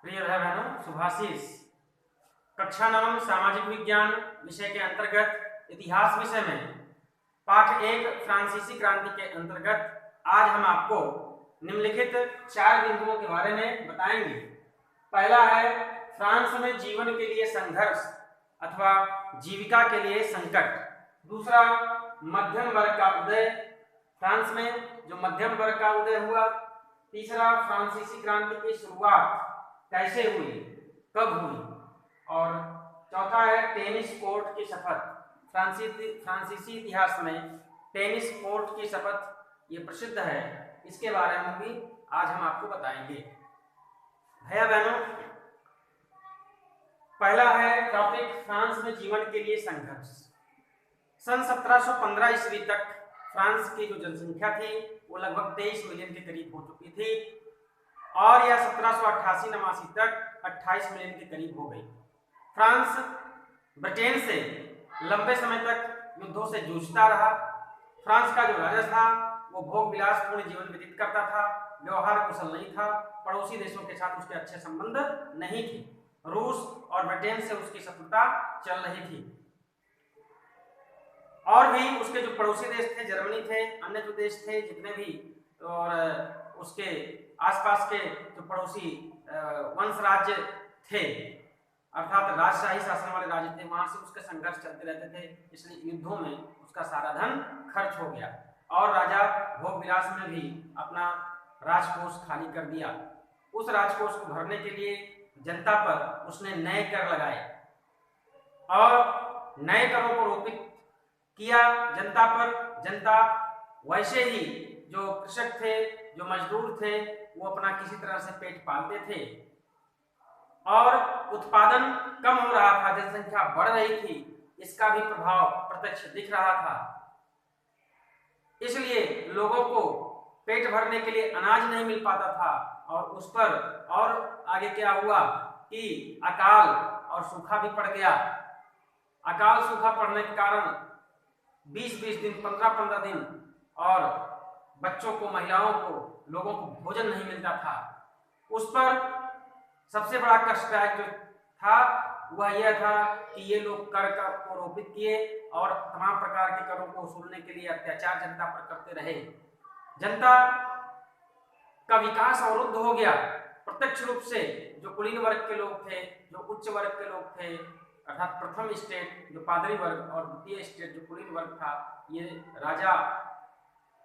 प्रिय भाई बहनों, सुभाषिस कक्षा नवम सामाजिक विज्ञान विषय के अंतर्गत इतिहास विषय में पाठ 1 फ्रांसीसी क्रांति के अंतर्गत आज हम आपको निम्नलिखित 4 बिंदुओं के बारे में बताएंगे। पहला है फ्रांस में जीवन के लिए संघर्ष अथवा जीविका के लिए संकट। दूसरा, मध्यम वर्ग का उदय, फ्रांस में जो मध्यम वर्ग का उदय हुआ। तीसरा, फ्रांसीसी क्रांति की शुरुआत कैसे हुई, कब हुई। और चौथा है टेनिस कोर्ट की शपथ। फ्रांसीसी इतिहास में टेनिस कोर्ट की शपथ ये प्रसिद्ध है, इसके बारे में भी आज हम आपको बताएंगे। भैया बहनों, पहला है टॉपिक फ्रांस में जीवन के लिए संघर्ष। सन 1715 ईस्वी तक फ्रांस की जो जनसंख्या थी वो लगभग 23 मिलियन के करीब हो चुकी थी और यह 1788-89 तक 28 मिलियन के करीब हो गई। फ्रांस ब्रिटेन से लंबे समय तक युद्धों से जूझता रहा। फ्रांस का जो राजा था वो भोग विलासपूर्ण जीवन व्यतीत करता था, व्यवहार कुशल नहीं था, पड़ोसी देशों के साथ उसके अच्छे संबंध नहीं थे। रूस और ब्रिटेन से उसकी शत्रुता चल रही थी और भी उसके जो पड़ोसी देश थे, जर्मनी थे, अन्य जो देश थे जितने भी, और उसके आसपास के जो पड़ोसी वंश राज्य थे अर्थात राजशाही शासन वाले राज्य थे, वहां से उसके संघर्ष चलते रहते थे। इसलिए युद्धों में उसका सारा धन खर्च हो गया और राजा भोग विलास में भी अपना राजकोष खाली कर दिया। उस राजकोष को भरने के लिए जनता पर उसने नए कर लगाए और नए करों को रोपित किया जनता पर। जनता वैसे ही जो कृषक थे, जो मजदूर थे, वो अपना किसी तरह से पेट पालते थे और उत्पादन कम हो रहा था, जनसंख्या बढ़ रही थी, इसका भी प्रभाव प्रत्यक्ष दिख रहा था। इसलिए लोगों को पेट भरने के लिए अनाज नहीं मिल पाता था और उस पर और आगे क्या हुआ कि अकाल और सूखा भी पड़ गया। अकाल सूखा पड़ने के कारण 20-20 दिन, 15-15 दिन और बच्चों को, महिलाओं को, लोगों को भोजन नहीं मिलता था। उस पर सबसे बड़ा कष्टदायक जो था वह यह था कि ये लोग कर को रोपित किए और तमाम प्रकार के करों को वसूलने के लिए अत्याचार जनता पर करते रहे। जनता का विकास अवरुद्ध हो गया। प्रत्यक्ष रूप से जो कुलीन वर्ग के लोग थे, जो उच्च वर्ग के लोग थे अर्थात प्रथम स्टेट जो पादरी वर्ग और द्वितीय स्टेट जो कुलीन वर्ग था, ये राजा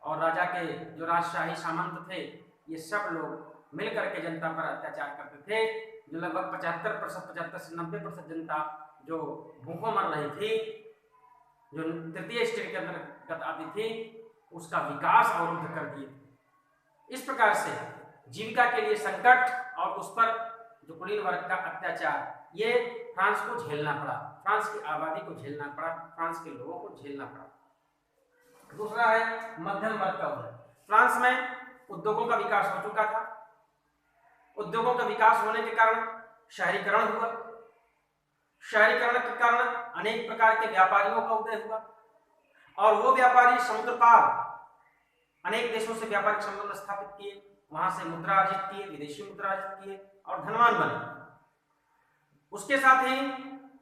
और राजा के जो राजशाही सामंत थे, ये सब लोग मिलकर के जनता पर अत्याचार करते थे। जो लगभग 75% से 90% जनता जो भूखों मर रही थी, जो तृतीय स्टेट के अंतर्गत आती थी, उसका विकास अवरुद्ध कर दिए। इस प्रकार से जीविका के लिए संकट और उस पर जो कुलीन वर्ग का अत्याचार, ये फ्रांस को झेलना पड़ा, फ्रांस की आबादी को झेलना पड़ा, फ्रांस के लोगों को झेलना पड़ा। दूसरा है मध्यम वर्ग का उदय। फ्रांस में उद्योगों का विकास हो चुका था। उद्योगों का विकास होने के कारण शहरीकरण हुआ। शहरीकरण के कारण अनेक प्रकार के व्यापारियों का उदय हुआ और वो व्यापारी समुद्र पार अनेक देशों से व्यापारिक संबंध स्थापित किए, वहां से मुद्रा अर्जित किए, विदेशी मुद्रा अर्जित किए और धनवान बने। उसके साथ ही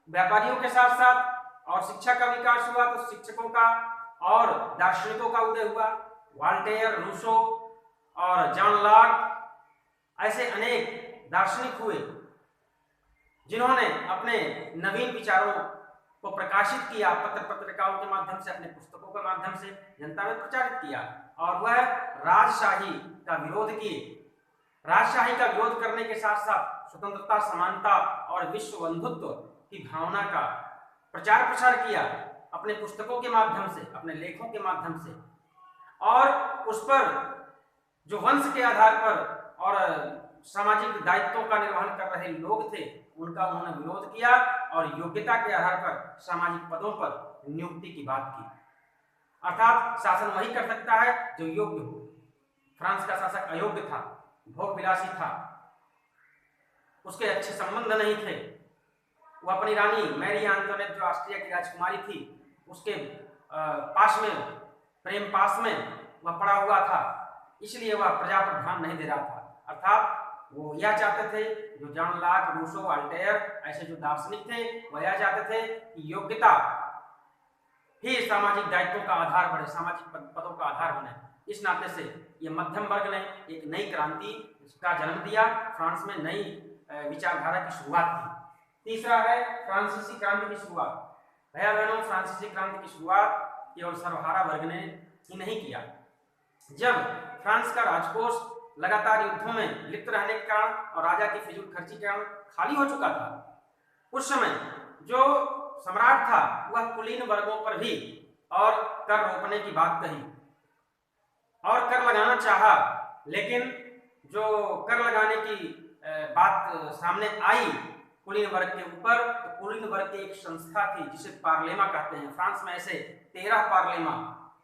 व्यापारियों के साथ साथ और शिक्षा का विकास हुआ, तो शिक्षकों का और दार्शनिकों का उदय हुआ। वॉल्टेयर, रूसो और जॉन लॉक ऐसे अनेक दार्शनिक हुए जिन्होंने अपने नवीन विचारों को प्रकाशित किया, पत्र पत्रिकाओं के माध्यम से, अपने पुस्तकों के माध्यम से जनता में प्रचारित किया और वह राजशाही का विरोध किए। राजशाही का विरोध करने के साथ साथ स्वतंत्रता, समानता और विश्व बंधुत्व की भावना का प्रचार प्रसार किया अपने पुस्तकों के माध्यम से, अपने लेखों के माध्यम से। और उस पर जो वंश के आधार पर और सामाजिक दायित्वों का निर्वहन कर रहे लोग थे, उनका उन्होंने विरोध किया और योग्यता के आधार पर सामाजिक पदों पर नियुक्ति की बात की। अर्थात शासन वही कर सकता है जो योग्य हो। फ्रांस का शासक अयोग्य था, भोग विलासी था, उसके अच्छे संबंध नहीं थे। वह अपनी रानी मैरी एंटोनेट जो ऑस्ट्रिया की राजकुमारी थी, उसके पास में, प्रेम पास में वह पड़ा हुआ था, इसलिए वह प्रजा पर ध्यान नहीं दे रहा था। अर्थात वो यह चाहते थे, जो जॉन लॉक, रूसो, वोल्टेयर ऐसे जो दार्शनिक थे वह यह चाहते थे कि योग्यता ही सामाजिक दायित्वों का आधार बने, सामाजिक पदों का आधार बने। इस नाते से ये मध्यम वर्ग ने एक नई क्रांति का जन्म दिया, फ्रांस में नई विचारधारा की शुरुआत की। तीसरा है फ्रांसीसी क्रांति की शुरुआत। भैया बहनों, फ्रांसीसी क्रांति की शुरुआत केवल सर्वहारा वर्ग ने ही नहीं किया। जब फ्रांस का राजकोष लगातार युद्धों में लिप्त रहने के कारण और राजा की फिजूल खर्ची के कारण खाली हो चुका था, उस समय जो सम्राट था वह कुलीन वर्गों पर भी और कर रोकने की बात कही और कर लगाना चाहा, लेकिन जो कर लगाने की बात सामने आई कुलीन वर्ग के ऊपर, तो कुलीन वर्ग की एक संस्था थी जिसे पार्लेमा कहते हैं। फ्रांस में ऐसे 13 पार्लेमा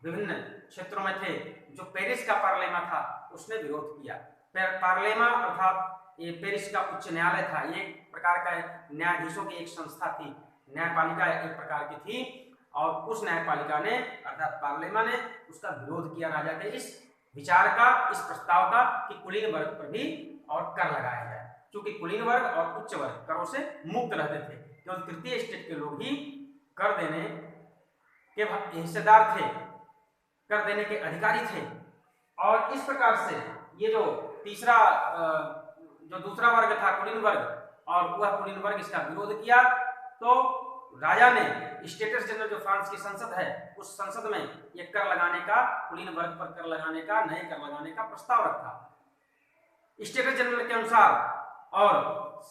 विभिन्न क्षेत्रों में थे। जो पेरिस का पार्लेमा था उसने विरोध किया। पार्लेमा अर्थात ये पेरिस का उच्च न्यायालय था, ये एक प्रकार का न्यायाधीशों की एक संस्था थी, न्यायपालिका एक प्रकार की थी, और उस न्यायपालिका ने अर्थात पार्लेमा ने उसका विरोध किया, राजा के इस विचार का, इस प्रस्ताव का कि कुलीन वर्ग पर भी और कर लगाया जाए, क्योंकि कुलीन वर्ग और उच्च वर्ग करों से मुक्त रहते थे, केवल तृतीय स्टेट के लोग ही कर देने के हिस्सेदार थे, कर देने के अधिकारी थे। और इस प्रकार से ये जो तीसरा जो दूसरा वर्ग था कुलीन वर्ग, और वह कुलीन वर्ग इसका विरोध किया, तो राजा ने स्टेटस जनरल जो फ्रांस की संसद है उस संसद में ये कर लगाने का, कुलीन वर्ग पर कर लगाने का, नए कर लगाने का प्रस्ताव रखा। स्टेटस जनरल के अनुसार और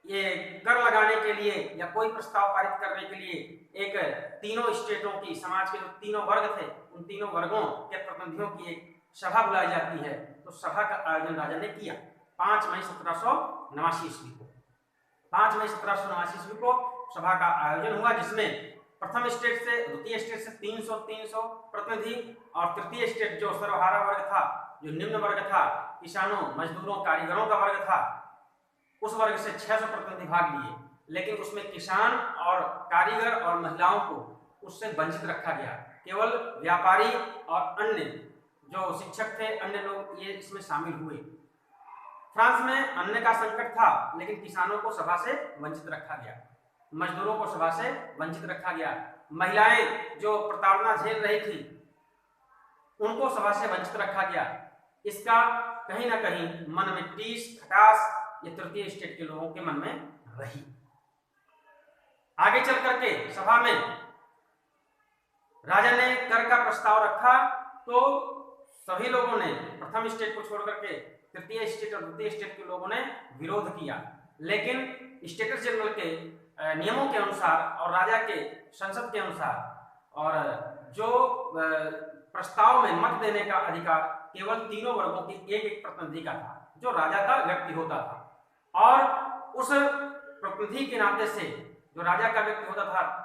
ये कर लगाने के लिए या कोई प्रस्ताव पारित करने के लिए एक तीनों स्टेटों की, समाज के जो तीनों वर्ग थे उन तीनों वर्गों के प्रतिनिधियों की एक सभा बुलाई जाती है। तो सभा का आयोजन राजा ने किया 5 मई 1789 ईस्वी को। 5 मई 1789 ईस्वी को सभा का आयोजन हुआ, जिसमें प्रथम स्टेट से, द्वितीय स्टेट से 300 प्रतिनिधि, और तृतीय स्टेट जो सर्वहारा वर्ग था, जो निम्न वर्ग था, किसानों, मजदूरों, कारीगरों का वर्ग था, उस वर्ग से 600 प्रतिनिधि भाग लिए। लेकिन उसमें किसान और कारीगर और महिलाओं को उससे वंचित रखा गया। केवल व्यापारी और अन्य जो शिक्षक थे, अन्य लोग ये इसमें शामिल हुए। फ्रांस में अन्न का संकट था, लेकिन किसानों को सभा से वंचित रखा गया, मजदूरों को सभा से वंचित रखा गया, महिलाएं जो प्रताड़ना झेल रही थी उनको सभा से वंचित रखा गया। इसका कहीं ना कहीं मन में टीस, खटास ये तृतीय स्टेट के लोगों के मन में रही। आगे चल करके सभा में राजा ने कर का प्रस्ताव रखा, तो सभी लोगों ने, प्रथम स्टेट को छोड़ करके तृतीय स्टेट और द्वितीय स्टेट के लोगों ने विरोध किया। लेकिन स्टेटस जनरल के नियमों के अनुसार और राजा के संसद के अनुसार, और जो प्रस्ताव में मत देने का अधिकार केवल तीनों वर्गों के एक प्रतिनिधि का था, जो राजा का व्यक्ति होता था। और उस प्रतिनिधि के नाते से, जो राजा का व्यक्ति होता था,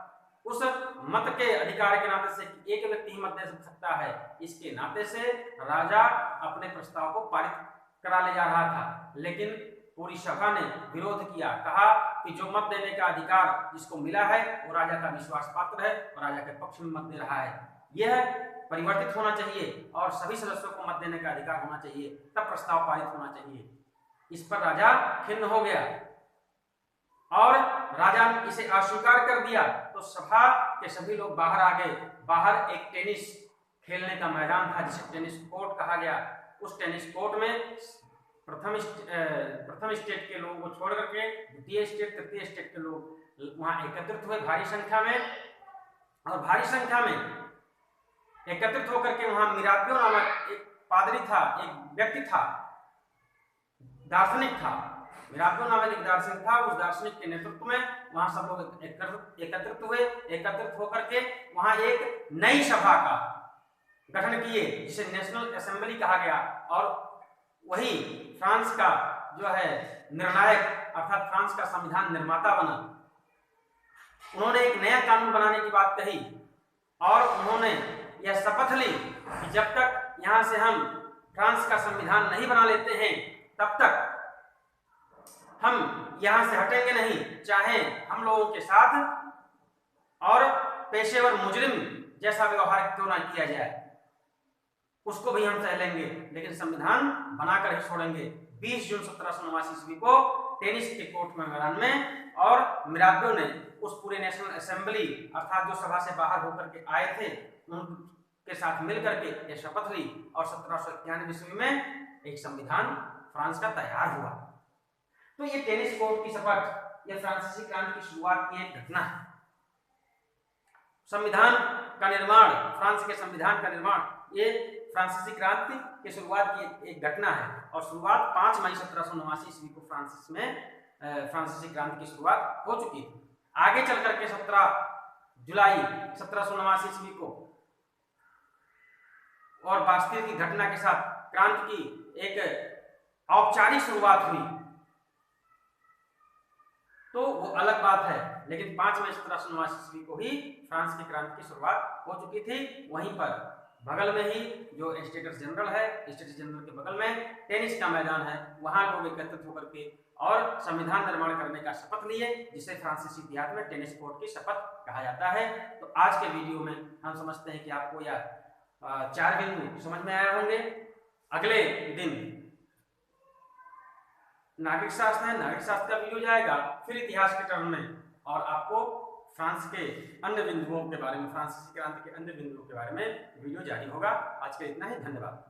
उस मत के अधिकार के नाते से एक व्यक्ति ही मत दे सकता है, इसके नाते से राजा अपने प्रस्ताव को पारित करा ले जा रहा था। लेकिन पूरी सभा ने विरोध किया, कहा कि जो मत देने का अधिकार जिसको मिला है वो राजा का विश्वास पात्र है और राजा के पक्ष में मत दे रहा है। यह परिवर्तित होना चाहिए और सभी सदस्यों को मत देने का अधिकार होना चाहिए, तब प्रस्ताव पारित होना चाहिए। इस पर राजा खिन्न हो गया और राजा ने इसे अस्वीकार कर दिया। तो सभा के सभी लोग बाहर आ गए। बाहर एक टेनिस खेलने का मैदान था जिसे टेनिस कोर्ट कहा गया। उस टेनिस कोर्ट में प्रथम स्टेट के लोगों को छोड़ करके द्वितीय स्टेट, तृतीय स्टेट के लोग वहां एकत्रित हुए भारी संख्या में, और भारी संख्या में एकत्रित होकर के वहां मिरापियो नामक एक पादरी था, एक व्यक्ति था, दार्शनिक था। मिरापियो नामक एक दार्शनिक था। उस दार्शनिक के नेतृत्व में वहां सब लोग एकत्रित हुए। एकत्रित होकर के वहां एक नई सभा का गठन किए जिसे नेशनल असेंबली कहा गया, और वही फ्रांस का जो है निर्णायक अर्थात फ्रांस का संविधान निर्माता बना। उन्होंने एक नया कानून बनाने की बात कही और उन्होंने यह शपथ ली कि जब तक यहां से हम फ्रांस का संविधान नहीं बना लेते हैं तब तक हम यहां से हटेंगे नहीं, चाहे हम लोगों के साथ और पेशेवर मुजरिम जैसा व्यवहार क्यों ना किया जाए, उसको भी हम सह लेंगे, लेकिन संविधान बनाकर ही छोड़ेंगे। 20 जून 1789 ईस्वी को टेनिस के कोर्ट मैदान में, और मिराबेau ने उस पूरे नेशनल असेंबली अर्थात जो सभा से बाहर होकर के आए थे उनके साथ मिलकर के यह शपथ ली, और 1791 ईस्वी में एक संविधान फ्रांस का तैयार हुआ। तो ये टेनिस कोर्ट की शपथ, यह फ्रांसीसी क्रांति की शुरुआत की एक घटना है। संविधान का निर्माण, फ्रांस के संविधान का निर्माण, ये फ्रांसीसी क्रांति की शुरुआत की एक घटना है, और शुरुआत 5 मई 1789 ईस्वी को फ्रांसीसी क्रांति की शुरुआत हो चुकी थी। आगे चल करके 17 जुलाई 1789 ईस्वी को और बास्तिल की घटना के साथ क्रांति की एक औपचारिक शुरुआत हुई, तो वो अलग बात है, लेकिन 5 मई 1789 ईस्वी को ही फ्रांस की क्रांति की शुरुआत हो चुकी थी। वहीं पर बगल में ही जो स्टेट्स जनरल है, स्टेट्स जनरल के बगल में टेनिस का मैदान है, वहां लोग एकत्रित होकर के और संविधान निर्माण करने का शपथ लिए, जिसे फ्रांसीसी इतिहास में टेनिस कोर्ट की शपथ कहा जाता है। तो आज के वीडियो में हम समझते हैं कि आपको यह 4 बिंदु समझ में आए होंगे। अगले दिन नागरिक शास्त्र है, नागरिक शास्त्र का वीडियो जाएगा, फिर इतिहास के टर्म में, और आपको फ्रांस के अन्य बिंदुओं के बारे में, फ्रांसीसी क्रांति के अन्य बिंदुओं के बारे में वीडियो जारी होगा। आज के इतना ही, धन्यवाद।